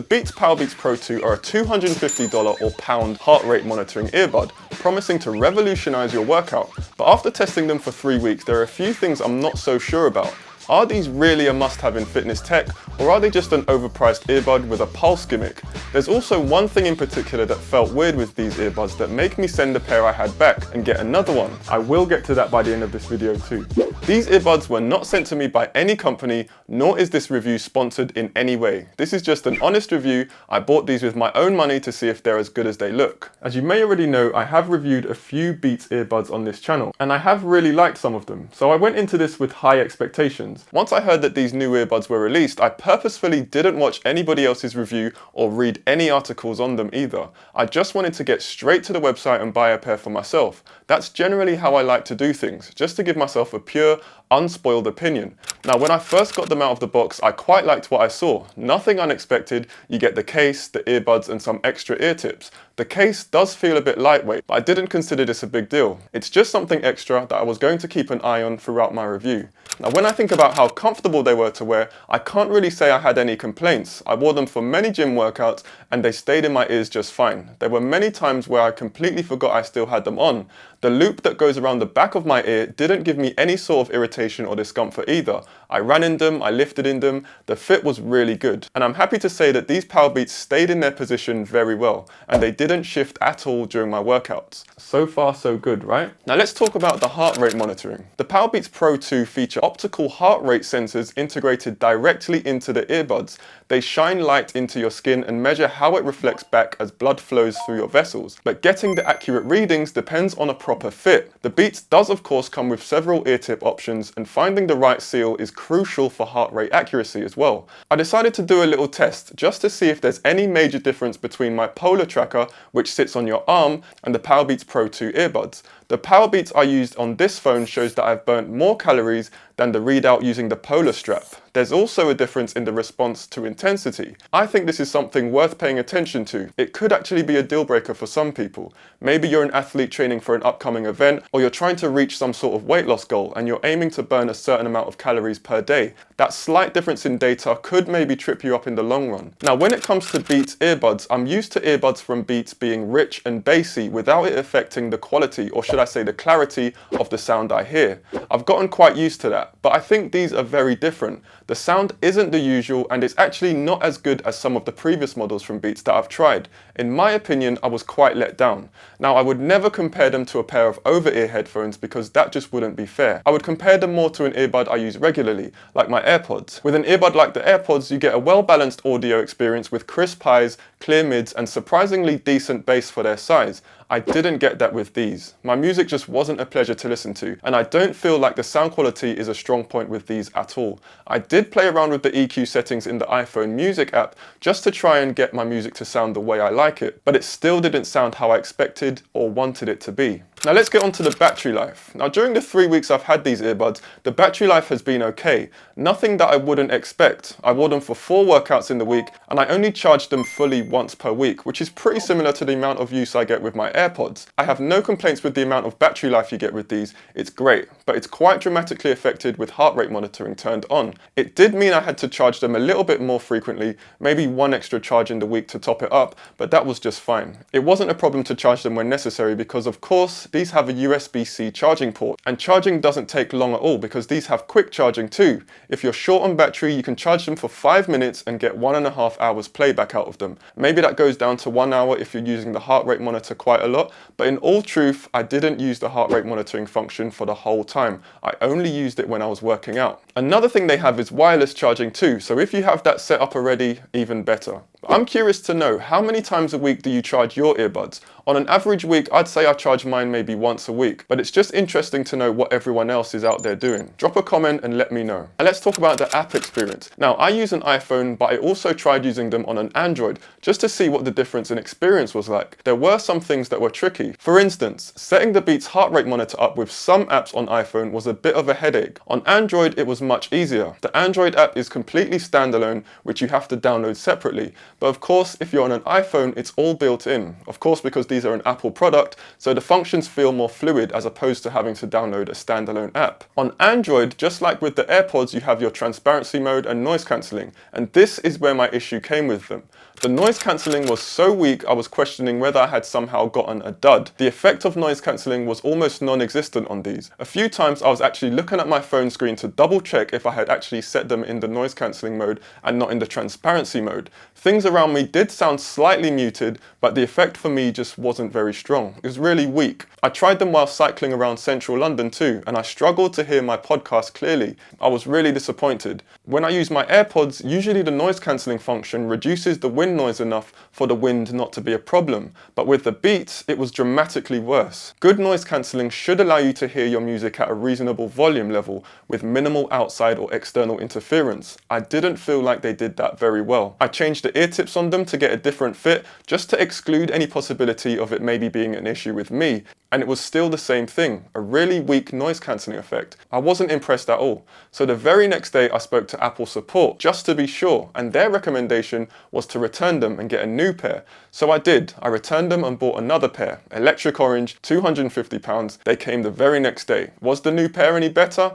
Beats Powerbeats Pro 2 are a $250 or pound heart rate monitoring earbud, promising to revolutionize your workout. But after testing them for 3 weeks, there are a few things I'm not so sure about. Are these really a must-have in fitness tech, or are they just an overpriced earbud with a pulse gimmick? There's also one thing in particular that felt weird with these earbuds that make me send the pair I had back and get another one. I will get to that by the end of this video too. These earbuds were not sent to me by any company, nor is this review sponsored in any way. This is just an honest review. I bought these with my own money to see if they're as good as they look. As you may already know, I have reviewed a few Beats earbuds on this channel, and I have really liked some of them, so I went into this with high expectations. Once I heard that these new earbuds were released, I purposefully didn't watch anybody else's review or read any articles on them either. I just wanted to get straight to the website and buy a pair for myself. That's generally how I like to do things, just to give myself a pure, unspoiled opinion. Now, when I first got them out of the box, I quite liked what I saw. Nothing unexpected. You get the case, the earbuds, and some extra ear tips. The case does feel a bit lightweight, but I didn't consider this a big deal. It's just something extra that I was going to keep an eye on throughout my review. Now, when I think about how comfortable they were to wear, I can't really say I had any complaints. I wore them for many gym workouts and they stayed in my ears just fine. There were many times where I completely forgot I still had them on. The loop that goes around the back of my ear didn't give me any sort of irritation or discomfort either. I ran in them, I lifted in them, the fit was really good. And I'm happy to say that these Powerbeats stayed in their position very well, and they didn't shift at all during my workouts. So far so good, right? Now let's talk about the heart rate monitoring. The Powerbeats Pro 2 feature optical heart rate sensors integrated directly into the earbuds. They shine light into your skin and measure how it reflects back as blood flows through your vessels. But getting the accurate readings depends on a proper fit. The Beats does of course come with several ear tip options, and finding the right seal is crucial for heart rate accuracy as well. I decided to do a little test just to see if there's any major difference between my Polar tracker, which sits on your arm, and the Powerbeats Pro 2 earbuds. The Powerbeats I used on this phone shows that I've burnt more calories than the readout using the Polar strap. There's also a difference in the response to intensity. I think this is something worth paying attention to. It could actually be a deal breaker for some people. Maybe you're an athlete training for an upcoming event, or you're trying to reach some sort of weight loss goal and you're aiming to burn a certain amount of calories per day. That slight difference in data could maybe trip you up in the long run. Now, when it comes to Beats earbuds, I'm used to earbuds from Beats being rich and bassy without it affecting the quality, or should I say the clarity, of the sound I hear. I've gotten quite used to that, but I think these are very different. The sound isn't the usual, and it's actually not as good as some of the previous models from Beats that I've tried. In my opinion, I was quite let down. Now, I would never compare them to a pair of over-ear headphones because that just wouldn't be fair. I would compare them more to an earbud I use regularly, like my AirPods. With an earbud like the AirPods, you get a well-balanced audio experience with crisp highs, clear mids, and surprisingly decent bass for their size. I didn't get that with these. My music just wasn't a pleasure to listen to, and I don't feel like the sound quality is a strong point with these at all. I did play around with the EQ settings in the iPhone Music app just to try and get my music to sound the way I like it, but it still didn't sound how I expected or wanted it to be. Now let's get on to the battery life. Now, during the 3 weeks I've had these earbuds, the battery life has been okay. Nothing that I wouldn't expect. I wore them for 4 workouts in the week, and I only charged them fully once per week, which is pretty similar to the amount of use I get with my AirPods. I have no complaints with the amount of battery life you get with these. It's great, but it's quite dramatically affected with heart rate monitoring turned on. It did mean I had to charge them a little bit more frequently, maybe 1 extra charge in the week to top it up, but that was just fine. It wasn't a problem to charge them when necessary because, of course, these have a USB-C charging port, and charging doesn't take long at all because these have quick charging too. If you're short on battery, you can charge them for 5 minutes and get 1.5 hours playback out of them. Maybe that goes down to 1 hour if you're using the heart rate monitor quite a lot, but in all truth, I didn't use the heart rate monitoring function for the whole time. I only used it when I was working out. Another thing they have is wireless charging too, so if you have that set up already, even better. I'm curious to know, how many times a week do you charge your earbuds? On an average week, I'd say I charge mine maybe once a week, but it's just interesting to know what everyone else is out there doing. Drop a comment and let me know. And let's talk about the app experience. Now, I use an iPhone, but I also tried using them on an Android just to see what the difference in experience was like. There were some things that were tricky. For instance, setting the Beats heart rate monitor up with some apps on iPhone was a bit of a headache. On Android, it was much easier. The Android app is completely standalone, which you have to download separately. But of course, if you're on an iPhone, it's all built in. Of course, because these are an Apple product, so the functions feel more fluid as opposed to having to download a standalone app. On Android, just like with the AirPods, you have your transparency mode and noise cancelling, and this is where my issue came with them. The noise cancelling was so weak I was questioning whether I had somehow gotten a dud. The effect of noise cancelling was almost non-existent on these. A few times I was actually looking at my phone screen to double check if I had actually set them in the noise cancelling mode and not in the transparency mode. Things around me did sound slightly muted, but the effect for me just wasn't very strong. It was really weak. I tried them while cycling around central London too, and I struggled to hear my podcast clearly. I was really disappointed. When I use my AirPods, usually the noise cancelling function reduces the wind noise enough for the wind not to be a problem, but with the Beats, it was dramatically worse. Good noise cancelling should allow you to hear your music at a reasonable volume level with minimal outside or external interference. I didn't feel like they did that very well. I changed the ear tips on them to get a different fit just to exclude any possibility of it maybe being an issue with me, and it was still the same thing, a really weak noise cancelling effect. I wasn't impressed at all. So the very next day I spoke to Apple support just to be sure, and their recommendation was to return them and get a new pair. So I did. I returned them and bought another pair, electric orange, £250. They came the very next day. Was the new pair any better?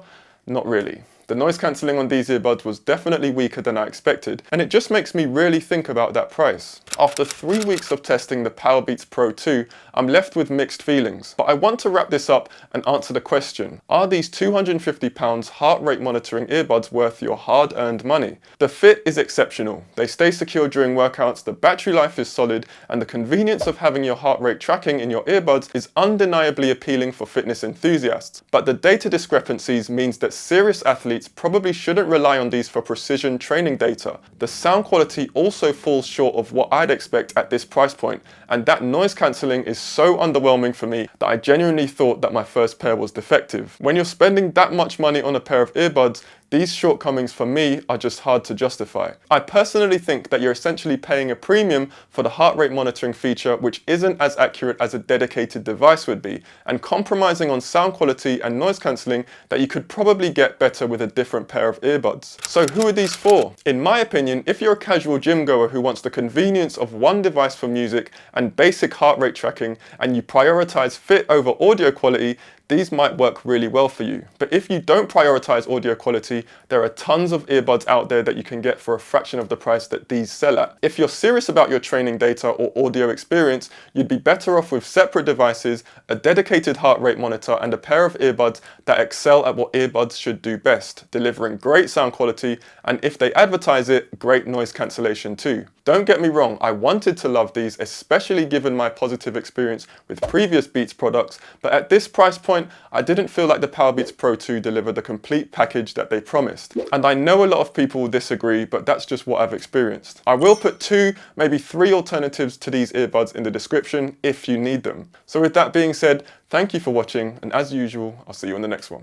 Not really. The noise cancelling on these earbuds was definitely weaker than I expected, and it just makes me really think about that price. After 3 weeks of testing the Powerbeats Pro 2, I'm left with mixed feelings. But I want to wrap this up and answer the question, are these £250 heart rate monitoring earbuds worth your hard-earned money? The fit is exceptional. They stay secure during workouts, the battery life is solid, and the convenience of having your heart rate tracking in your earbuds is undeniably appealing for fitness enthusiasts. But the data discrepancies means that serious athletes probably shouldn't rely on these for precision training data. The sound quality also falls short of what I'd expect at this price point, and that noise cancelling is so underwhelming for me that I genuinely thought that my first pair was defective. When you're spending that much money on a pair of earbuds, these shortcomings for me are just hard to justify. I personally think that you're essentially paying a premium for the heart rate monitoring feature, which isn't as accurate as a dedicated device would be, and compromising on sound quality and noise cancelling that you could probably get better with a different pair of earbuds. So who are these for? In my opinion, if you're a casual gym goer who wants the convenience of one device for music and basic heart rate tracking, and you prioritize fit over audio quality, these might work really well for you. But if you don't prioritize audio quality, there are tons of earbuds out there that you can get for a fraction of the price that these sell at. If you're serious about your training data or audio experience, you'd be better off with separate devices, a dedicated heart rate monitor, and a pair of earbuds that excel at what earbuds should do best, delivering great sound quality, and if they advertise it, great noise cancellation too. Don't get me wrong, I wanted to love these, especially given my positive experience with previous Beats products, but at this price point, I didn't feel like the Powerbeats Pro 2 delivered the complete package that they promised. And I know a lot of people will disagree, but that's just what I've experienced. I will put 2, maybe 3 alternatives to these earbuds in the description if you need them. So with that being said, thank you for watching, and as usual, I'll see you on the next one.